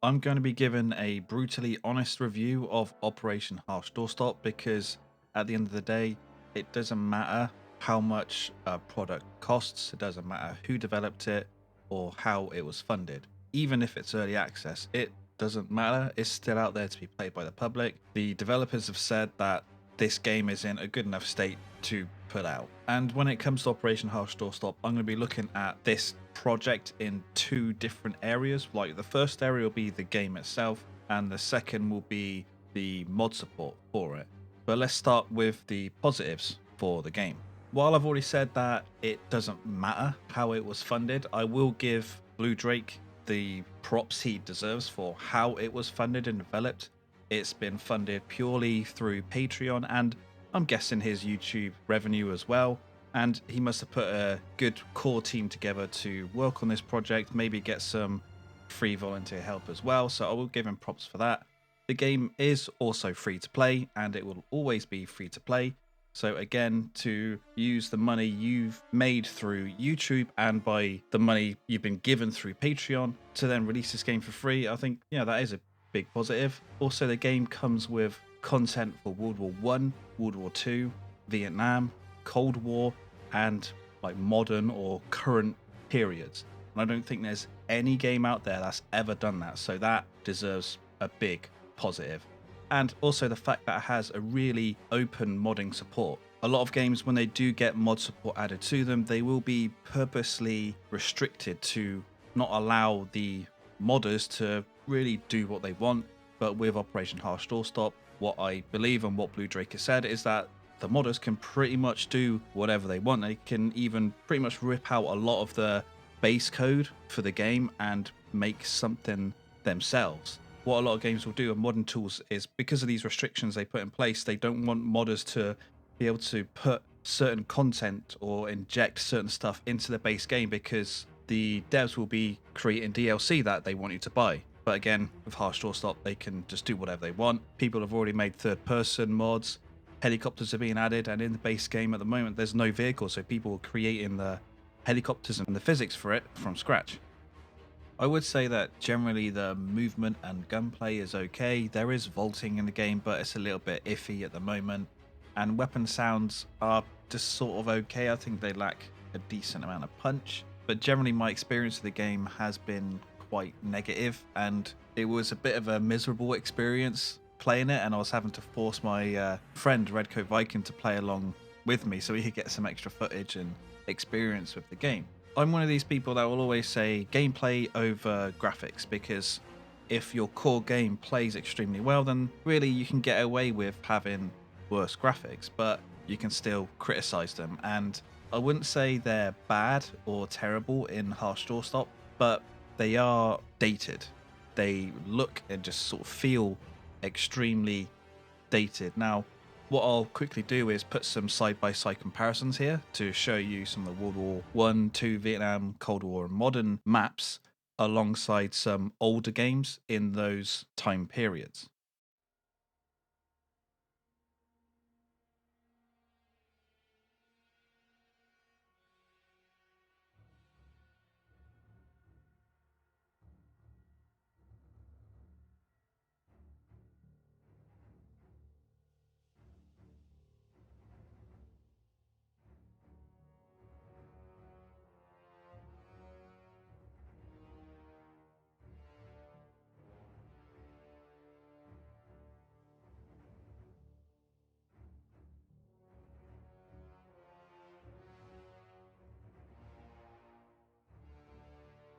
I'm going to be given a brutally honest review of Operation Harsh Doorstop because at the end of the day, it doesn't matter how much a product costs, it doesn't matter who developed it or how it was funded. Even if it's early access, it doesn't matter. It's still out there to be played by the public. The developers have said that this game is in a good enough state to put out. And when it comes to Operation Harsh Doorstop, I'm going to be looking at this project in two different areas. Like the first area will be the game itself, and the second will be the mod support for it. But let's start with the positives for the game. While I've already said that it doesn't matter how it was funded, I will give Bluedrak the props he deserves for how it was funded and developed. It's been funded purely through Patreon and I'm guessing his YouTube revenue as well. And he must have put a good core team together to work on this project, maybe get some free volunteer help as well. So I will give him props for that. The game is also free to play and it will always be free to play. So again, to use the money you've made through YouTube and by the money you've been given through Patreon to then release this game for free, I think, that is a big positive. Also, the game comes with content for World War One, World War Two, Vietnam, Cold War, and like modern or current periods. And I don't think there's any game out there that's ever done that. So that deserves a big positive. And also the fact that it has a really open modding support. A lot of games, when they do get mod support added to them, they will be purposely restricted to not allow the modders to really do what they want. But with Operation Harsh Doorstop, what I believe and what Bluedrak has said is that the modders can pretty much do whatever they want. They can even pretty much rip out a lot of the base code for the game and make something themselves. What a lot of games will do with modern tools is because of these restrictions they put in place, they don't want modders to be able to put certain content or inject certain stuff into the base game because the devs will be creating DLC that they want you to buy. But again, with Harsh Doorstop, they can just do whatever they want. People have already made third-person mods. Helicopters are being added, and in the base game at the moment, there's no vehicles, so people are creating the helicopters and the physics for it from scratch. I would say that generally the movement and gunplay is okay. There is vaulting in the game, but it's a little bit iffy at the moment. And weapon sounds are just sort of okay. I think they lack a decent amount of punch. But generally my experience of the game has been quite negative, and it was a bit of a miserable experience playing it, and I was having to force my friend Redcoat Viking to play along with me so he could get some extra footage and experience with the game. I'm one of these people that will always say gameplay over graphics, because if your core game plays extremely well, then really you can get away with having worse graphics, but you can still criticize them. And I wouldn't say they're bad or terrible in Harsh Doorstop, but they are dated. They look and just sort of feel extremely dated. Now, what I'll quickly do is put some side-by-side comparisons here to show you some of the World War One, Two, Vietnam, Cold War, and modern maps alongside some older games in those time periods.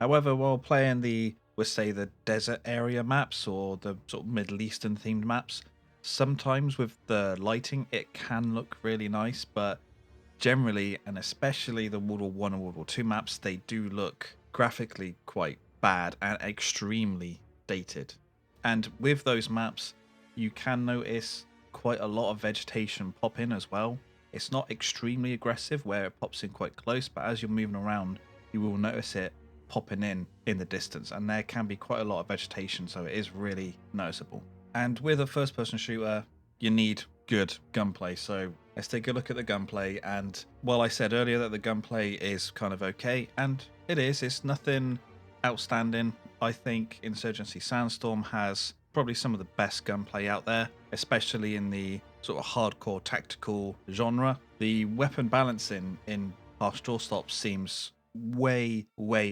However, while playing the, let's say, the desert area maps or the sort of Middle Eastern themed maps, sometimes with the lighting it can look really nice, but generally, and especially the World War One and World War Two maps, they do look graphically quite bad and extremely dated. And with those maps, you can notice quite a lot of vegetation pop in as well. It's not extremely aggressive where it pops in quite close, but as you're moving around, you will notice it popping in the distance, and there can be quite a lot of vegetation, so it is really noticeable. And with a first-person shooter, you need good gunplay, so let's take a look at the gunplay. And while I said earlier that the gunplay is kind of okay, and it is, it's nothing outstanding, I think Insurgency Sandstorm has probably some of the best gunplay out there, especially in the sort of hardcore tactical genre. The weapon balancing in Harsh Doorstop seems way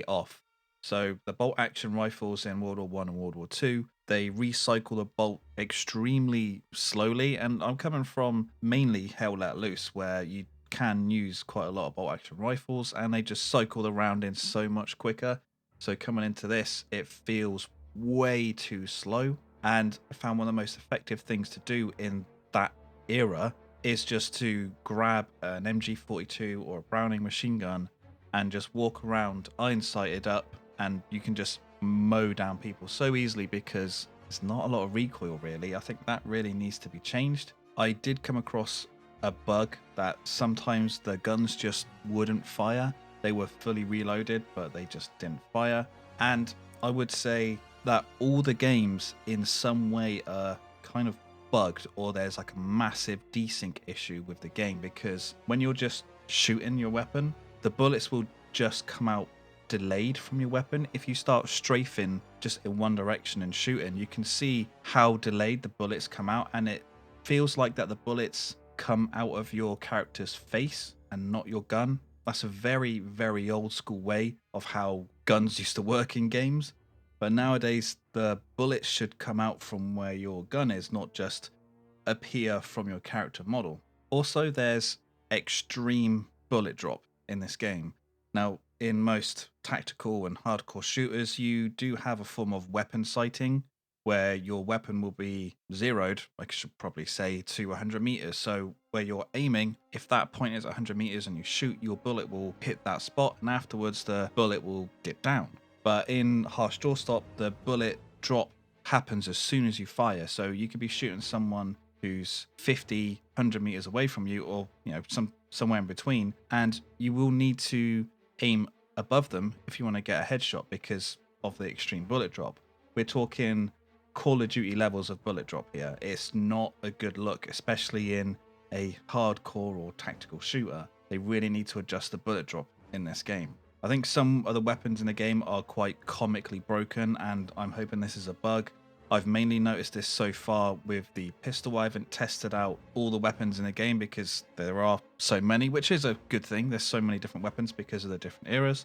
off. So the bolt action rifles in World War One and World War Two, they recycle the bolt extremely slowly, and I'm coming from mainly Hell Let Loose, where you can use quite a lot of bolt action rifles, and they just cycle the round in so much quicker. So coming into this, it feels way too slow. And I found one of the most effective things to do in that era is just to grab an MG42 or a Browning machine gun and just walk around iron sighted up, and you can just mow down people so easily because there's not a lot of recoil really. I think that really needs to be changed. I did come across a bug that sometimes the guns just wouldn't fire. They were fully reloaded, but they just didn't fire. And I would say that all the games in some way are kind of bugged, or there's like a massive desync issue with the game, because when you're just shooting your weapon, the bullets will just come out delayed from your weapon. If you start strafing just in one direction and shooting, you can see how delayed the bullets come out, and it feels like that the bullets come out of your character's face and not your gun. That's a very old school way of how guns used to work in games. But nowadays, the bullets should come out from where your gun is, not just appear from your character model. Also, there's extreme bullet drop in this game. Now, in most tactical and hardcore shooters, you do have a form of weapon sighting where your weapon will be zeroed, I should probably say, to 100 meters. So where you're aiming, if that point is 100 meters and you shoot, your bullet will hit that spot, and afterwards the bullet will dip down. But in Harsh Doorstop, the bullet drop happens as soon as you fire. So you could be shooting someone who's 50, 100 meters away from you, or somewhere in between, and you will need to aim above them if you want to get a headshot because of the extreme bullet drop. We're talking Call of Duty levels of bullet drop here. It's not a good look, especially in a hardcore or tactical shooter. They really need to adjust the bullet drop in this game. I think some of the weapons in the game are quite comically broken, and I'm hoping this is a bug. I've mainly noticed this so far with the pistol. I haven't tested out all the weapons in the game because there are so many, which is a good thing. There's so many different weapons because of the different eras.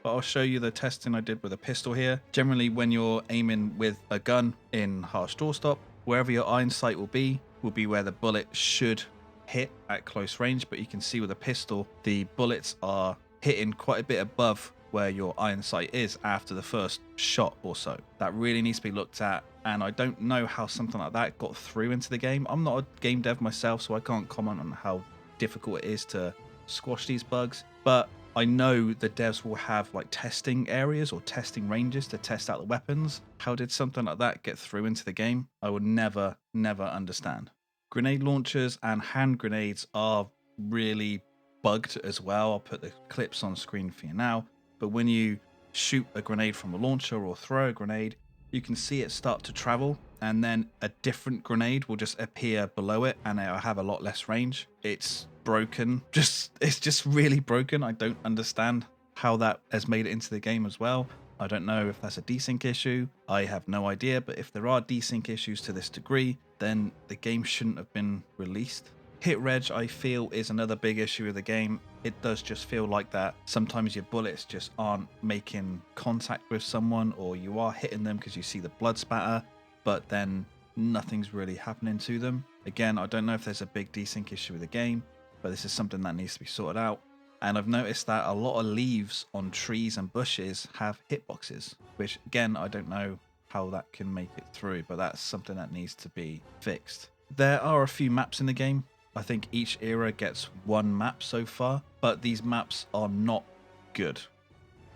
But I'll show you the testing I did with a pistol here. Generally, when you're aiming with a gun in Harsh Doorstop, wherever your iron sight will be where the bullet should hit at close range. But you can see with a pistol, the bullets are hitting quite a bit above where your iron sight is after the first shot or so. That really needs to be looked at, and I don't know how something like that got through into the game. I'm not a game dev myself, so I can't comment on how difficult it is to squash these bugs, but I know the devs will have like testing areas or testing ranges to test out the weapons. How did something like that get through into the game? I would never understand. Grenade launchers and hand grenades are really bugged as well. I'll put the clips on screen for you now. But when you shoot a grenade from a launcher or throw a grenade, you can see it start to travel, and then a different grenade will just appear below it, and it'll have a lot less range. It's broken. It's just really broken. I don't understand how that has made it into the game as well. I don't know if that's a desync issue. I have no idea, but if there are desync issues to this degree, then the game shouldn't have been released. Hit reg, I feel, is another big issue of the game. It does just feel like that sometimes your bullets just aren't making contact with someone, or you are hitting them because you see the blood spatter, but then nothing's really happening to them. Again, I don't know if there's a big desync issue with the game, but this is something that needs to be sorted out. And I've noticed that a lot of leaves on trees and bushes have hitboxes, which again, I don't know how that can make it through, but that's something that needs to be fixed. There are a few maps in the game. I think each era gets one map so far, but these maps are not good.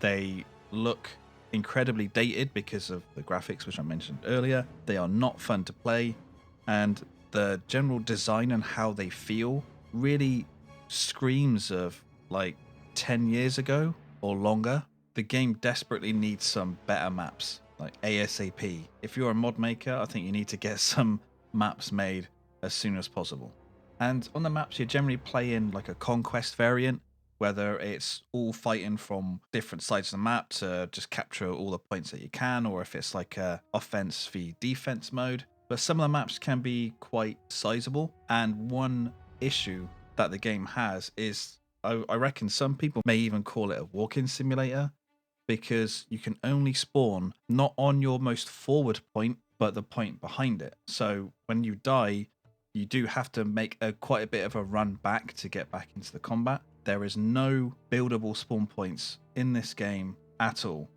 They look incredibly dated because of the graphics, which I mentioned earlier. They are not fun to play, and the general design and how they feel really screams of like 10 years ago or longer. The game desperately needs some better maps, like ASAP. If you're a mod maker, I think you need to get some maps made as soon as possible. And on the maps, you're generally playing like a conquest variant, whether it's all fighting from different sides of the map to just capture all the points that you can, or if it's like a offense v defense mode. But some of the maps can be quite sizable, and one issue that the game has is I reckon some people may even call it a walking simulator, because you can only spawn not on your most forward point, but the point behind it. So when you die, you do have to make quite a bit of a run back to get back into the combat. There is no buildable spawn points in this game at all.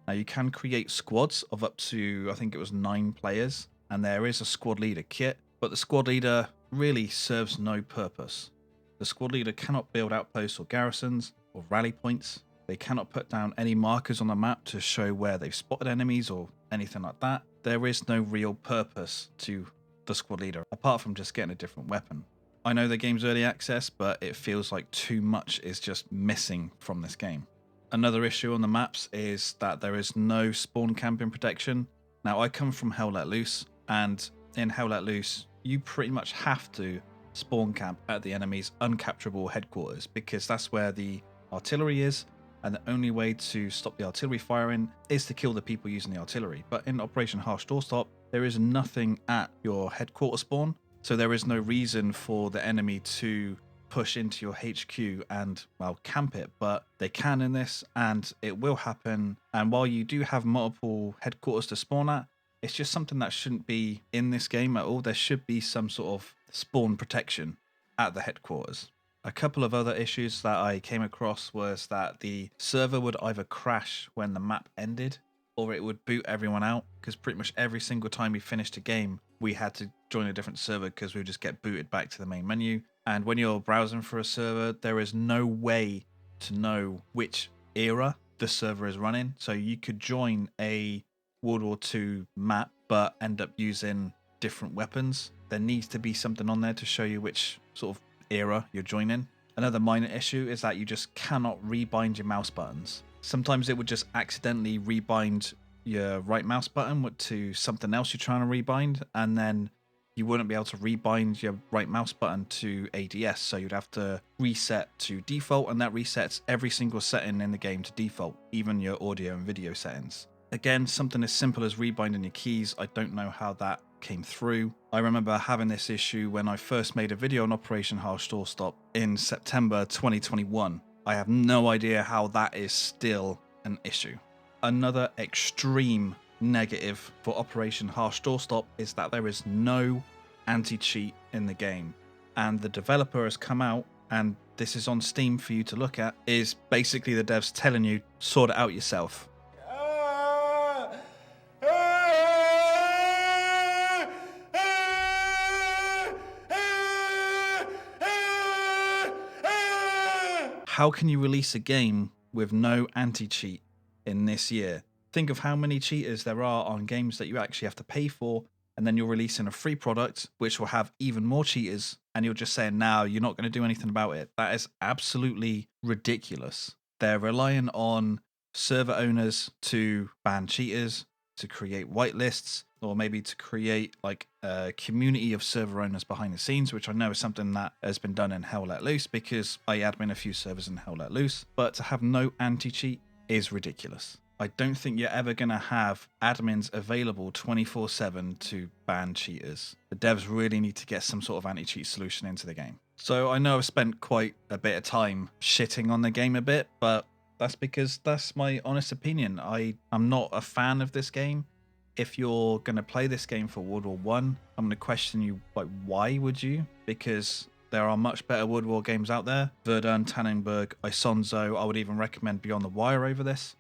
Now you can create squads of up to, I think it was 9 players, and there is a squad leader kit, but the squad leader really serves no purpose. The squad leader cannot build outposts or garrisons or rally points. They cannot put down any markers on the map to show where they've spotted enemies or anything like that. There is no real purpose to the squad leader, apart from just getting a different weapon. I know the game's early access, but it feels like too much is just missing from this game. Another issue on the maps is that there is no spawn camping protection. Now, I come from Hell Let Loose, and in Hell Let Loose, you pretty much have to spawn camp at the enemy's uncapturable headquarters, because that's where the artillery is, and the only way to stop the artillery firing is to kill the people using the artillery. But in Operation Harsh Doorstop, there is nothing at your headquarters spawn, so there is no reason for the enemy to push into your HQ and, well, camp it. But they can in this, and it will happen. And while you do have multiple headquarters to spawn at, it's just something that shouldn't be in this game at all. There should be some sort of spawn protection at the headquarters. A couple of other issues that I came across was that the server would either crash when the map ended, or it would boot everyone out, because pretty much every single time we finished a game, we had to join a different server because we would just get booted back to the main menu. And when you're browsing for a server, there is no way to know which era the server is running. So you could join a World War II map, but end up using different weapons. There needs to be something on there to show you which sort of era you're joining. Another minor issue is that you just cannot rebind your mouse buttons. Sometimes it would just accidentally rebind your right mouse button to something else you're trying to rebind, and then you wouldn't be able to rebind your right mouse button to ADS, so you'd have to reset to default, and that resets every single setting in the game to default, even your audio and video settings. Again, something as simple as rebinding your keys, I don't know how that came through. I remember having this issue when I first made a video on Operation Harsh Doorstop in September 2021. I have no idea how that is still an issue. Another extreme negative for Operation Harsh Doorstop is that there is no anti-cheat in the game. And the developer has come out, and this is on Steam for you to look at, is basically the devs telling you, sort it out yourself. How can you release a game with no anti-cheat in this year? Think of how many cheaters there are on games that you actually have to pay for, and then you're releasing a free product which will have even more cheaters, and you're just saying, now you're not going to do anything about it. That is absolutely ridiculous. They're relying on server owners to ban cheaters, to create whitelists, or maybe to create like a community of server owners behind the scenes, which I know is something that has been done in Hell Let Loose, because I admin a few servers in Hell Let Loose. But to have no anti-cheat is ridiculous. I don't think you're ever going to have admins available 24/7 to ban cheaters. The devs really need to get some sort of anti-cheat solution into the game. So I know I've spent quite a bit of time shitting on the game a bit, but that's because that's my honest opinion. I'm not a fan of this game. If you're going to play this game for World War One, I'm going to question you, like, why would you? Because there are much better World War games out there. Verdun, Tannenberg, Isonzo, I would even recommend Beyond the Wire over this.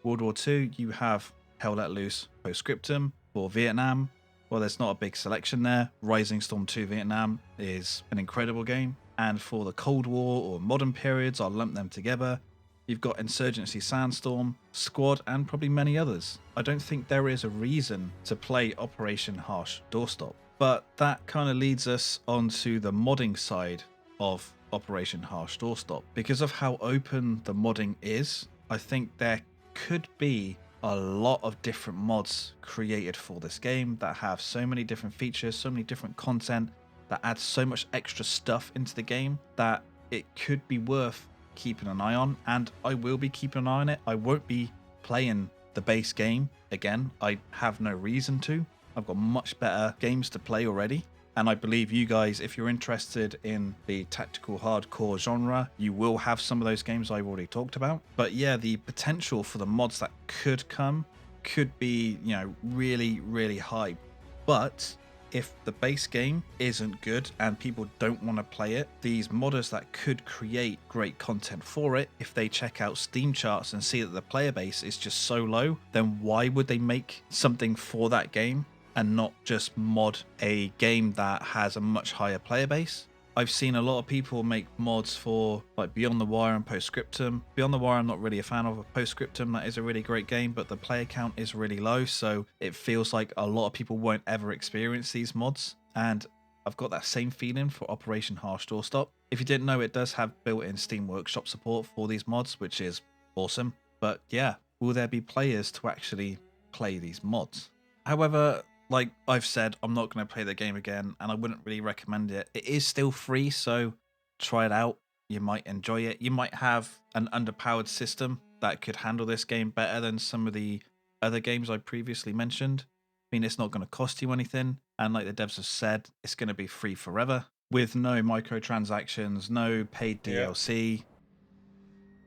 World War II, you have Hell Let Loose Postscriptum. For Vietnam, well, there's not a big selection there. Rising Storm 2 Vietnam is an incredible game. And for the Cold War or modern periods, I'll lump them together. You've got Insurgency Sandstorm, Squad, and probably many others. I don't think there is a reason to play Operation Harsh Doorstop. But that kind of leads us onto the modding side of Operation Harsh Doorstop. Because of how open the modding is, I think there could be a lot of different mods created for this game that have so many different features, so many different content, that adds so much extra stuff into the game that it could be worth keeping an eye on, and I will be keeping an eye on it. I won't be playing the base game again. I have no reason to. I've got much better games to play already. And I believe you guys, if you're interested in the tactical hardcore genre, you will have some of those games I've already talked about. But yeah, the potential for the mods that could come could be, you know, really, really high. But if the base game isn't good and people don't want to play it, these modders that could create great content for it, if they check out Steam charts and see that the player base is just so low, then why would they make something for that game and not just mod a game that has a much higher player base? I've seen a lot of people make mods for like Beyond the Wire and Postscriptum. Beyond the Wire I'm not really a fan of. Postscriptum, that is a really great game, but the player count is really low, so it feels like a lot of people won't ever experience these mods. And I've got that same feeling for Operation Harsh Doorstop. If you didn't know, it does have built-in Steam Workshop support for these mods, which is awesome. But yeah, will there be players to actually play these mods? However, like I've said, I'm not going to play the game again, and I wouldn't really recommend it. It is still free, so try it out. You might enjoy it. You might have an underpowered system that could handle this game better than some of the other games I previously mentioned. I mean, it's not going to cost you anything, and like the devs have said, it's going to be free forever with no microtransactions, no paid DLC.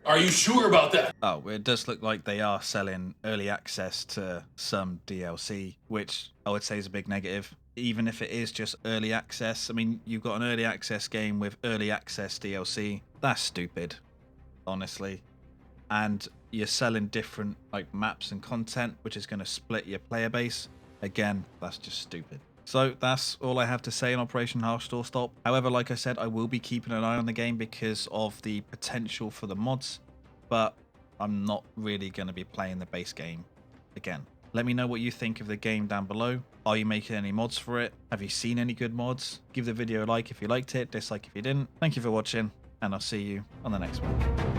Are you sure about that? Oh, it does look like they are selling early access to some DLC, which I would say is a big negative. Even if it is just early access, I mean, you've got an early access game with early access DLC. That's stupid, honestly. And you're selling different like maps and content, which is going to split your player base. Again, that's just stupid. So that's all I have to say on Operation Harsh Doorstop. However, like I said, I will be keeping an eye on the game because of the potential for the mods, but I'm not really going to be playing the base game again. Let me know what you think of the game down below. Are you making any mods for it? Have you seen any good mods? Give the video a like if you liked it, dislike if you didn't. Thank you for watching, and I'll see you on the next one.